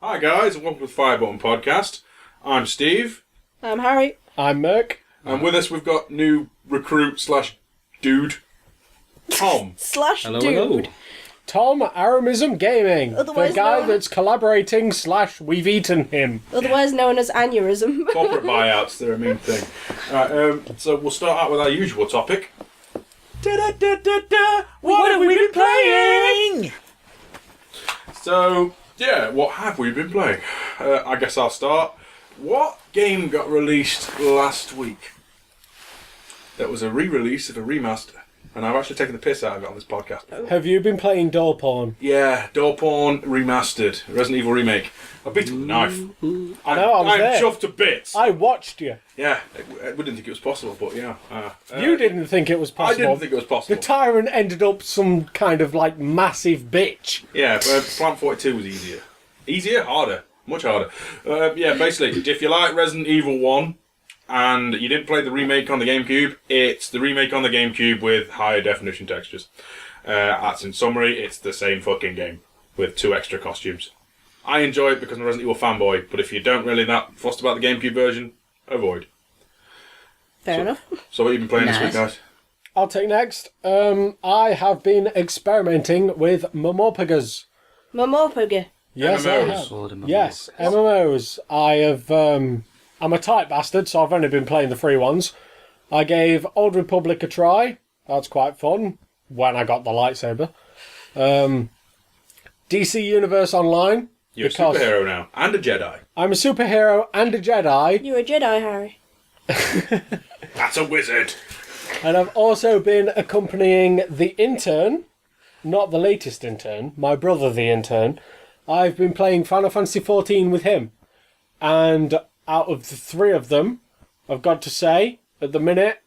Hi guys, and welcome to the FireButton Podcast. I'm Steve. I'm Harry. I'm Merk. And with us we've got new recruit slash dude, Tom. Slash dude. Hello. Tom Aramism Gaming. Otherwise the guy known- that's collaborating / we've eaten him. Otherwise known as aneurysm. Corporate buyouts, they're a mean thing. Alright, so we'll start out with our usual topic. What have we been playing? So, yeah, what have we been playing? I guess I'll start. What game got released last week? That was a re-release of a remaster. And I've actually taken the piss out of it on this podcast. Have you been playing doll porn? Yeah, Doorporn Remastered. Resident Evil Remake. I beat him with a knife. I know, I was I'm there. chuffed to bits. I watched you. Yeah, we didn't think it was possible, but yeah. You didn't think it was I possible. didn't think it was The possible. tyrant ended up some kind of like massive bitch. Yeah, but Plant 42 was easier. Easier? Harder. Much harder. Yeah, basically, if you like Resident Evil 1 and you didn't play the remake on the GameCube, it's the remake on the GameCube with higher definition textures. That's in summary, it's the same fucking game with 2 extra costumes. I enjoy it because I'm a Resident Evil fanboy, but if you don't really that fussed about the GameCube version, avoid. Fair enough. So what have you been playing this week, Nice. guys? I'll take next. I have been experimenting with Momorpagas. Momorpaga. Yes, I MMOs. have. Yes, MMOs. I have. I'm a tight bastard, so I've only been playing the free ones. I gave Old Republic a try. That's quite fun. When I got the lightsaber. DC Universe Online. You're because a superhero now, and a Jedi. I'm a superhero and a Jedi, You're a Jedi, Harry. That's a wizard. and I've also been accompanying the intern, not the latest intern, my brother the intern. I've been playing Final Fantasy XIV with him. And out of the 3 of them, I've got to say, at the minute,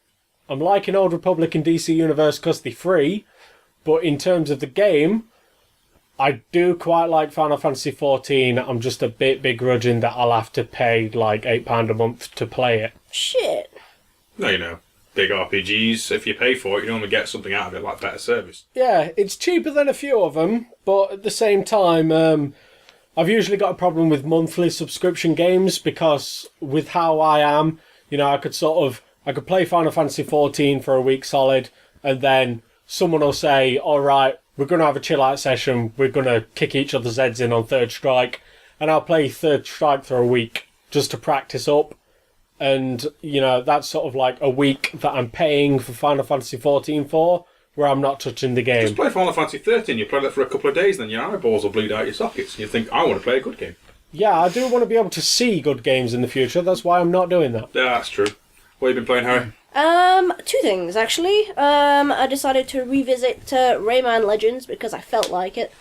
I'm liking Old Republic and DC Universe because they're free, but in terms of the game, I do quite like Final Fantasy XIV. I'm just a bit begrudging that I'll have to pay like £8 a month to play it. Shit. No, you know, big RPGs, if you pay for it, you normally get something out of it, like better service. Yeah, it's cheaper than a few of them, but at the same time, I've usually got a problem with monthly subscription games because with how I am, you know, I could play Final Fantasy XIV for a week solid, and then someone will say, all right, we're going to have a chill out session, we're going to kick each other's heads in on Third Strike, and I'll play Third Strike for a week just to practice up. And, you know, that's sort of like a week that I'm paying for Final Fantasy XIV for, where I'm not touching the game. Just play Final Fantasy 13, you play that for a couple of days, then your eyeballs will bleed out your sockets, and you think, I want to play a good game. Yeah, I do want to be able to see good games in the future, that's why I'm not doing that. Yeah, that's true. What have you been playing, Harry? 2 things, actually. I decided to revisit Rayman Legends because I felt like it.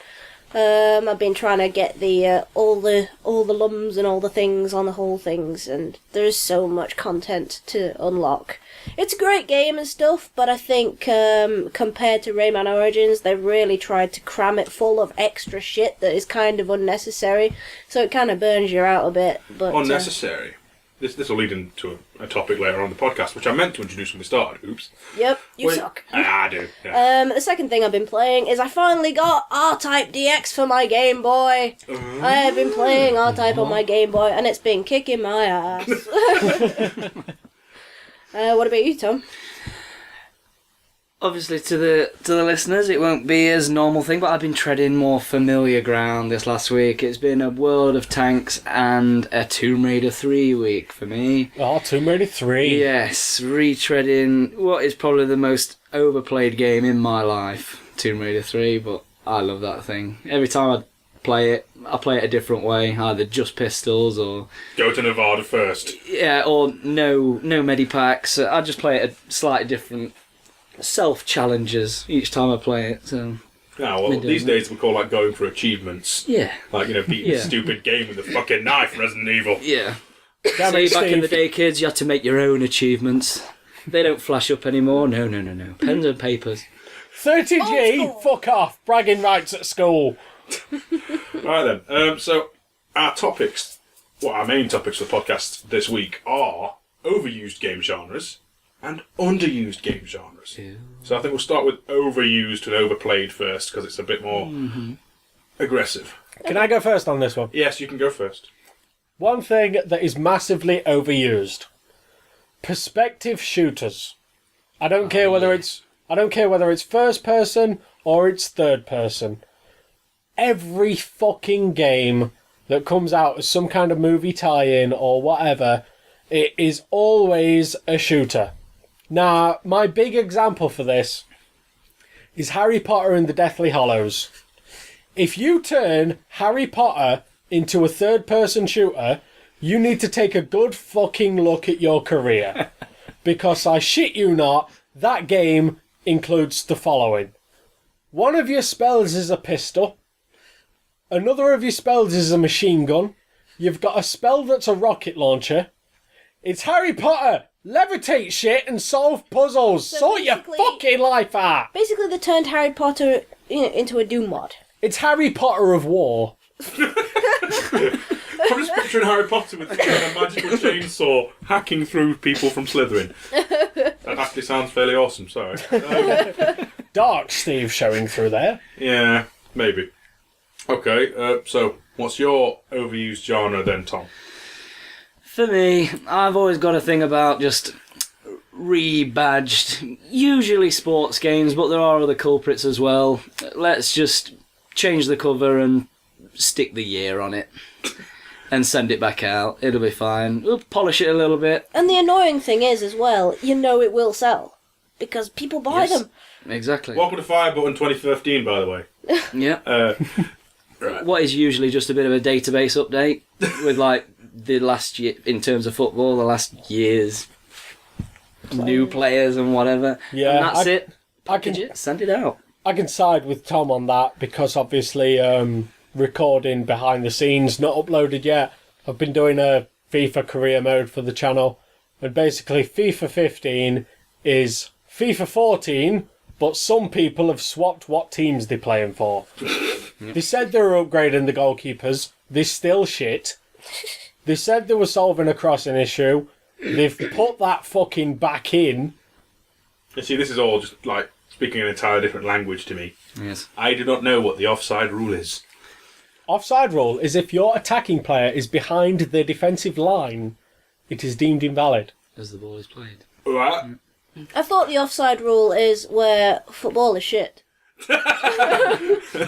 I've been trying to get the all the lums and all the things on the whole things, and there's so much content to unlock. It's a great game and stuff, but I think compared to Rayman Origins, they really tried to cram it full of extra shit that is kind of unnecessary, so it kind of burns you out a bit. But Unnecessary. This will lead into a topic later on the podcast, which I meant to introduce when we started. Oops. Yep, you Wait. suck. I do. Yeah. The second thing I've been playing is I finally got R-Type DX for my Game Boy. I have been playing R-Type on my Game Boy, and it's been kicking my ass. What about you, Tom? Obviously, to the listeners, it won't be as normal thing, but I've been treading more familiar ground this last week. It's been a World of Tanks and a Tomb Raider 3 week for me. Oh, Tomb Raider 3. Yes, retreading what is probably the most overplayed game in my life, Tomb Raider 3, but I love that thing. Every time I play it a different way, either just pistols or... Go to Nevada first. Yeah, or no medipacks. I just play it a slightly different... self-challenges each time I play it, so... Yeah, well, these days we call that going for achievements. Yeah. Like, you know, beating a stupid game with a fucking knife, Resident Evil. Yeah. Damn So it, back in the Steve. day, kids, you had to make your own achievements. They don't flash up anymore. No. Pens and papers. 30G, fuck off, bragging rights at school. Right then, so our topics, our main topics for the podcast this week are overused game genres and underused game genres. Ew. So I think we'll start with overused and overplayed first, because it's a bit more aggressive. Can I go first on this one? Yes, you can go first. One thing that is massively overused: perspective shooters. I don't care whether it's first person or it's third person. Every fucking game that comes out as some kind of movie tie-in or whatever, it is always a shooter. Now, my big example for this is Harry Potter and the Deathly Hallows. If you turn Harry Potter into a third-person shooter, you need to take a good fucking look at your career. Because I shit you not, that game includes the following. One of your spells is a pistol. Another of your spells is a machine gun. You've got a spell that's a rocket launcher. It's Harry Potter! Levitate shit and solve puzzles! So sort your basically- fucking life out! Basically, they turned Harry Potter into a Doom mod. It's Harry Potter of war. I'm just picturing Harry Potter with a magical chainsaw hacking through people from Slytherin. That actually sounds fairly awesome, sorry. Dark Steve showing through there. Yeah, maybe. Okay, so what's your overused genre then, Tom? For me, I've always got a thing about just rebadged, usually sports games, but there are other culprits as well. Let's just change the cover and stick the year on it and send it back out. It'll be fine. We'll polish it a little bit. And the annoying thing is, as well, you know it will sell. Because people buy Yes. them. Exactly. Welcome to FireButton 2015, by the way. Yeah. Right. What is usually just a bit of a database update with like the last year in terms of football, the last year's new players and whatever. Yeah, and that's it. I can Package it, send it out. I can side with Tom on that because obviously recording behind the scenes, not uploaded yet. I've been doing a FIFA career mode for the channel, and basically FIFA 15 is FIFA 14, but some people have swapped what teams they're playing for. They said they were upgrading the goalkeepers. They're still shit. They said they were solving a crossing issue. They've put that fucking back in. You see, this is all just like speaking an entirely different language to me. Yes. I do not know what the offside rule is. Offside rule is if your attacking player is behind the defensive line, it is deemed invalid. As the ball is played. What? I thought the offside rule is where football is shit.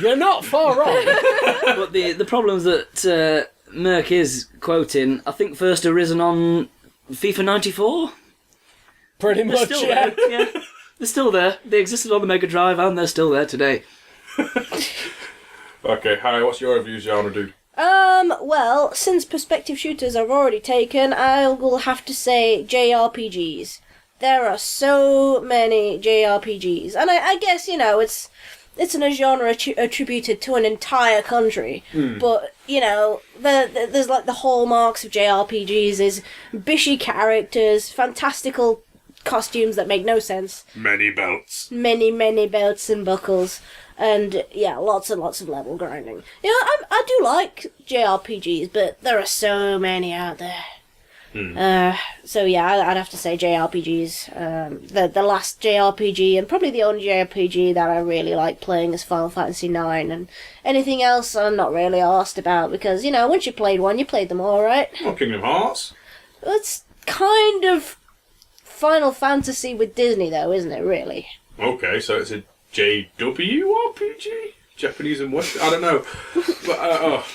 You're not far wrong. But the problems that Merk is quoting, I think first arisen on FIFA 94. Pretty They're much, still yeah. there. Yeah. They're still there. They existed on the Mega Drive and they're still there today. Okay, Harry, what's your overused genre, dude? Well, since perspective shooters are already taken, I will have to say JRPGs. There are so many JRPGs, and I guess, you know, it's a genre attributed to an entire country, but, you know, there's like the hallmarks of JRPGs is bishy characters, fantastical costumes that make no sense, Many belts. many belts and buckles, and yeah, lots and lots of level grinding. You know, I do like JRPGs, but there are so many out there. So yeah, I'd have to say JRPGs. The last JRPG, and probably the only JRPG that I really like playing is Final Fantasy IX, and anything else I'm not really asked about, because, you know, once you played one, you played them all, right? Oh, Kingdom Hearts. It's kind of Final Fantasy with Disney, though, isn't it, really? Okay, so it's a JWRPG? Japanese and Western? I don't know. But,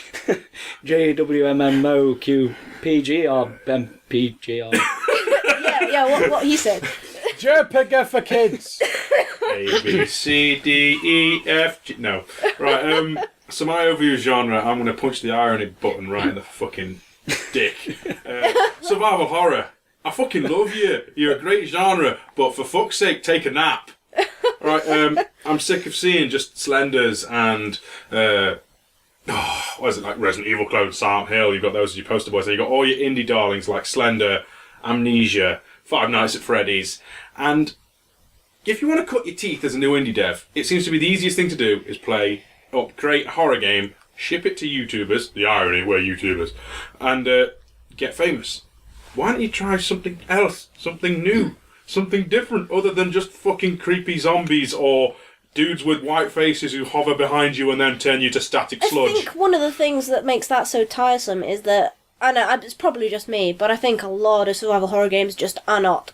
JWMMOQPG or MPG or... Yeah, what he said. JRPG for kids. A, B, C, D, E, F, G... No. Right, so my overused genre, I'm going to punch the irony button right in the fucking dick. Survival horror. I fucking love you. You're a great genre, but for fuck's sake, take a nap. Right, I'm sick of seeing just Slenders and, what is it, like Resident Evil clones, Silent Hill, you've got those as your poster boys, and you've got all your indie darlings like Slender, Amnesia, Five Nights at Freddy's, and if you want to cut your teeth as a new indie dev, it seems to be the easiest thing to do is create a horror game, ship it to YouTubers, the irony, we're YouTubers, and get famous. Why don't you try something else, something new? Something different other than just fucking creepy zombies or dudes with white faces who hover behind you and then turn you to static I sludge. think one of the things that makes that so tiresome is that, I know it's probably just me, but I think a lot of survival horror games just are not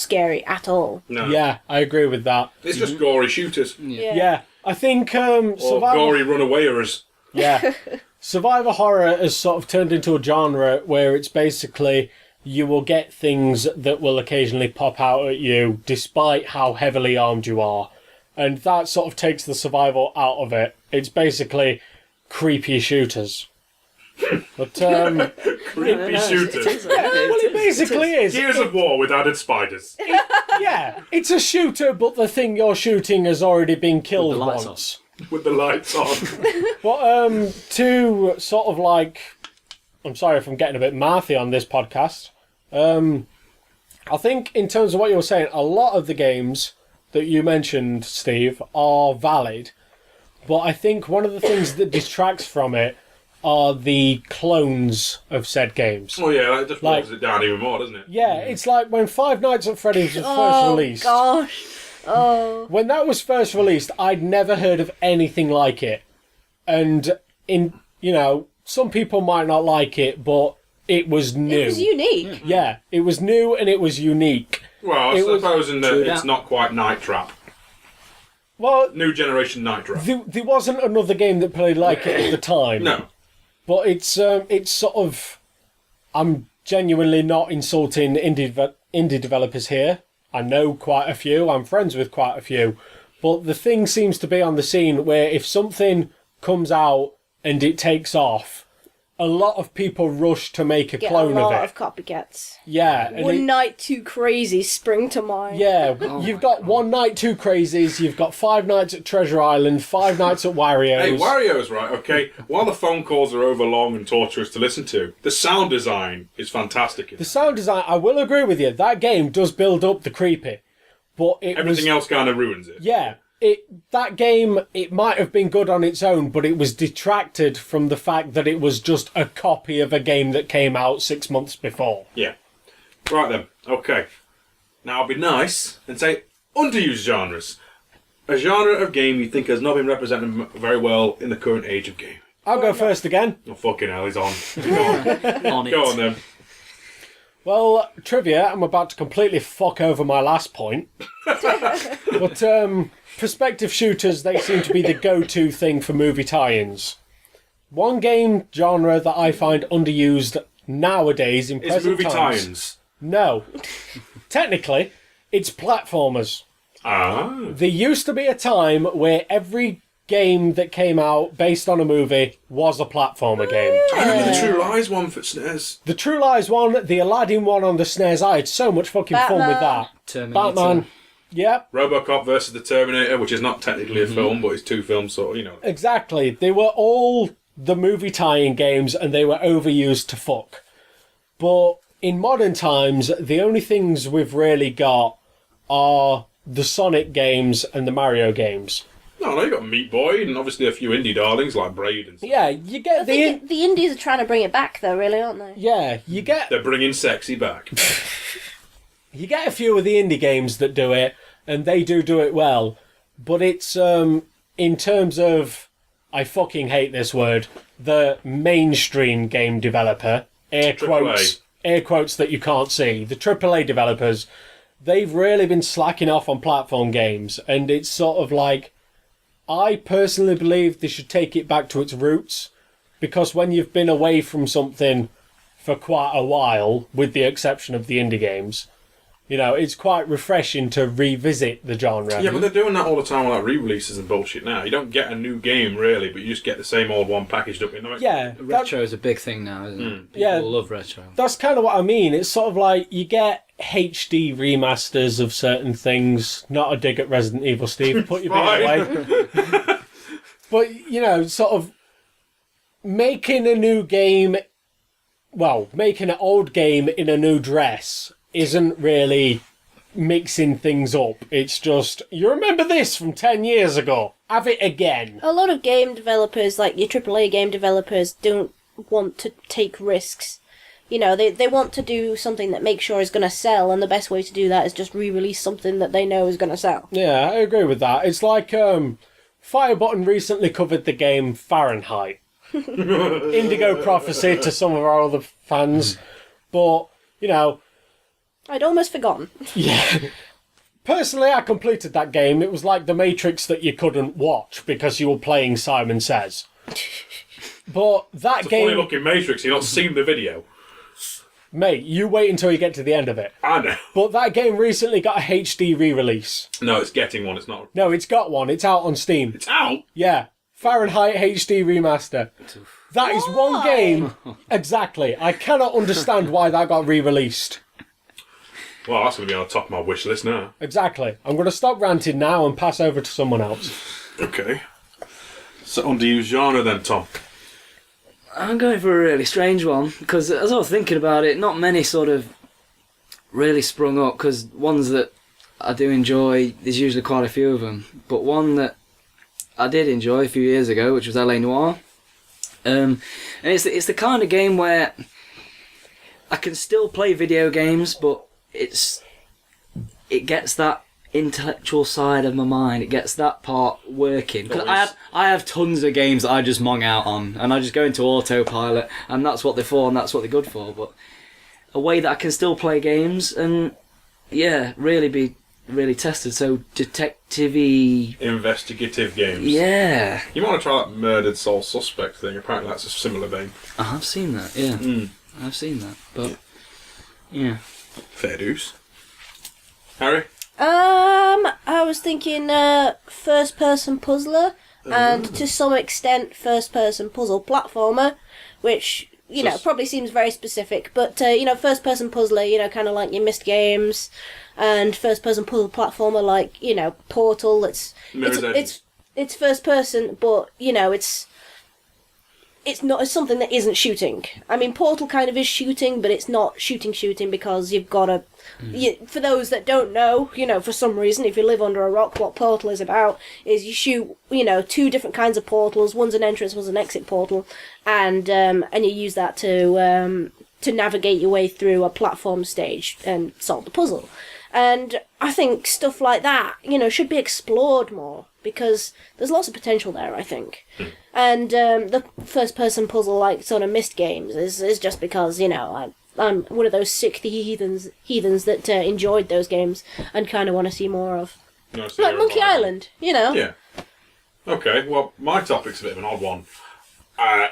scary at all. No. Yeah, I agree with that. It's just gory shooters. Yeah, I think Or gory runawayers. Yeah. Survivor horror has sort of turned into a genre where it's basically you will get things that will occasionally pop out at you despite how heavily armed you are. And that sort of takes the survival out of it. It's basically creepy shooters. But, Creepy shooters. well, it basically is. Gears of War with added spiders. Yeah, it's a shooter, but the thing you're shooting has already been killed the lights once. With the lights on. But to sort of like, I'm sorry if I'm getting a bit mathy on this podcast. I think in terms of what you were saying, a lot of the games that you mentioned, Steve, are valid. But I think one of the things that distracts from it are the clones of said games. Oh yeah, that just waters it down even more, doesn't it? Yeah, it's like when Five Nights at Freddy's was first released. Gosh. Oh. When that was first released, I'd never heard of anything like it. And some people might not like it, but it was new. It was unique. Yeah, it was new and it was unique. Well, I suppose in that it's not quite Night Trap. Well, New generation Night Trap. there wasn't another game that played like it at the time. No. But it's sort of... I'm genuinely not insulting indie developers here. I know quite a few. I'm friends with quite a few. But the thing seems to be on the scene where if something comes out and it takes off, a lot of people rush to make a Get clone a lot of it. of copycats. Yeah. And One Night Too Crazy spring to mind. Yeah, you've got One Night, Two Crazies, you've got Five Nights at Treasure Island, Five Nights at Wario's. Hey, Wario's, right, okay. While the phone calls are over long and torturous to listen to, the sound design is fantastic. The sound design, I will agree with you, that game does build up the creepy. But Everything else kind of ruins it. Yeah, that game, it might have been good on its own, but it was detracted from the fact that it was just a copy of a game that came out 6 months before. Yeah. Right then, okay. Now I'll be nice and say underused genres. A genre of game you think has not been represented very well in the current age of game. I'll go first again. Oh, fucking hell, he's on. Go on. On it. Go on then. Well, trivia, I'm about to completely fuck over my last point. But, perspective shooters, they seem to be the go-to thing for movie tie-ins. One game genre that I find underused nowadays in It's present movie times... tie-ins. No. Technically, it's platformers. Ah. There used to be a time where every game that came out based on a movie was a platformer game. I remember the True Lies one for SNES. The True Lies one, the Aladdin one on the SNES, I had so much fucking fun with that. Terminator. Batman. Yep, RoboCop versus the Terminator, which is not technically a film, but it's two films, so, exactly. They were all the movie tie-in games and they were overused to fuck. But in modern times, the only things we've really got are the Sonic games and the Mario games. No, you got Meat Boy and obviously a few indie darlings like Braid and stuff. Yeah, you get I think the indies are trying to bring it back, though, really, aren't they? Yeah, you get They're bringing sexy back. you get a few of the indie games that do it, and they do it well. But it's in terms of, I fucking hate this word, the mainstream game developer, air quotes that you can't see, the AAA developers, they've really been slacking off on platform games, and it's sort of like, I personally believe they should take it back to its roots, because when you've been away from something for quite a while, with the exception of the indie games, it's quite refreshing to revisit the genre. Yeah, but they're doing that all the time with like re-releases and bullshit now. You don't get a new game, really, but you just get the same old one packaged up. Yeah. Retro is a big thing now, isn't it? People Yeah. love retro. That's kind of what I mean. It's sort of like you get HD remasters of certain things. Not a dig at Resident Evil, Steve. Put your beer away. But, sort of making a new game, making an old game in a new dress isn't really mixing things up. It's just, you remember this from 10 years ago? Have it again. A lot of game developers, like your AAA game developers, don't want to take risks you know, they want to do something that makes sure is going to sell, and the best way to do that is just re-release something that they know is going to sell. Yeah, I agree with that. It's like FireButton recently covered the game Fahrenheit. Indigo Prophecy to some of our other fans. But, you know... I'd almost forgotten. Yeah. Personally, I completed that game. It was like The Matrix that you couldn't watch because you were playing Simon Says. But that It's a game... funny looking Matrix, you've not seen the video. Mate, you wait until you get to the end of it. I know. But that game recently got a HD re-release. No, it's getting one, it's not. No, it's got one. It's out on Steam. It's out? Yeah. Fahrenheit HD Remaster. That is one game. Exactly. I cannot understand why that got re-released. Well, that's going to be on the top of my wish list now. Exactly. I'm going to stop ranting now and pass over to someone else. Okay. So, underused genre then, Tom. I'm going for a really strange one, because as I was thinking about it, not many sort of really sprung up, because ones that I do enjoy, there's usually quite a few of them. But one that I did enjoy a few years ago, which was LA Noire. And it's the kind of game where I can still play video games, but it gets that intellectual side of my mind. It gets that part working. 'Cause I have tons of games that I just mong out on, and I just go into autopilot, and that's what they're for, and that's what they're good for. But a way that I can still play games and really be really tested. So detective-y, Investigative games. yeah. You might want to try that Murdered Soul Suspect thing. Apparently that's a similar vein. I have seen that. Yeah, I've seen that. But yeah. Fair dues. Harry? I was thinking first-person puzzler, and to some extent first-person puzzle platformer, which, you know, probably seems very specific, but, you know, first-person puzzler, you know, kind of like your Myst games, and first-person puzzle platformer like, you know, Portal. It's first-person, but, you know, it's not something that isn't shooting. I mean, Portal kind of is shooting, but it's not shooting because you've got to... for those that don't know, you know, for some reason, if you live under a rock, what Portal is about is you shoot, you know, two different kinds of portals. One's an entrance, one's an exit portal, and you use that to navigate your way through a platform stage and solve the puzzle. And I think stuff like that, you know, should be explored more, because there's lots of potential there, I think. And the first-person puzzle, like sort of Myst games, is just because, you know, I'm one of those sick heathens that enjoyed those games and kind of want to see more of. Like Monkey Island, you know. Yeah. Okay, well, my topic's a bit of an odd one.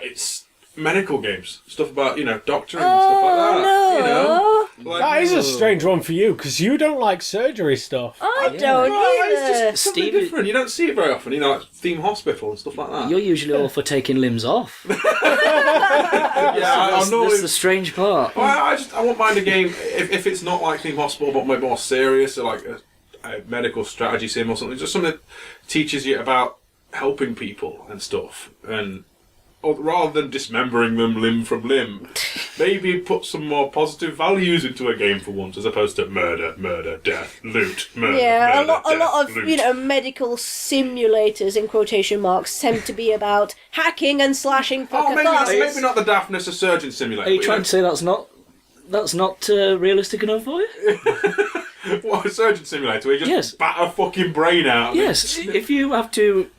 It's medical games. Stuff about, you know, doctoring and stuff like that. No. You know? Like, That is a strange one for you, because you don't like surgery stuff. I don't either. it's something Steve- different. You don't see it very often, you know, like Theme Hospital and stuff like that. You're usually all for taking limbs off. Yeah, I'm That's the strange part. Well, I won't mind a game if it's not like Theme Hospital, but maybe more serious, or like a medical strategy sim or something. Just something that teaches you about helping people and stuff, and rather than dismembering them limb from limb, maybe put some more positive values into a game for once, as opposed to murder, death, loot, murder. Yeah, murder, a lot death, of, loot. you know, medical simulators, in quotation marks, tend to be about hacking and slashing for Oh, catharsis. maybe not the daftness of Surgeon Simulator. Are you trying to say that's not realistic enough for you? What, a Surgeon Simulator, where you just Yes. bat a fucking brain out? Yes. If you have to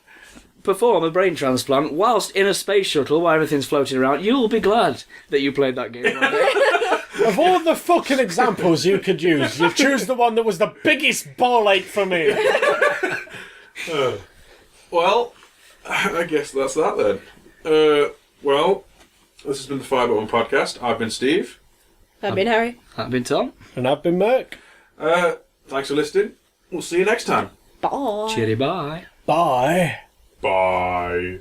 perform a brain transplant whilst in a space shuttle where everything's floating around, you'll be glad that you played that game. Of all the fucking examples you could use, you choose the one that was the biggest ball ache for me. Well, I guess that's that then. Well, this has been the FireButton Podcast. I've been Steve. I've been Harry. I've been Tom. And I've been Merk. Thanks for listening. We'll see you next time. Bye. Cheery bye. Bye. Bye.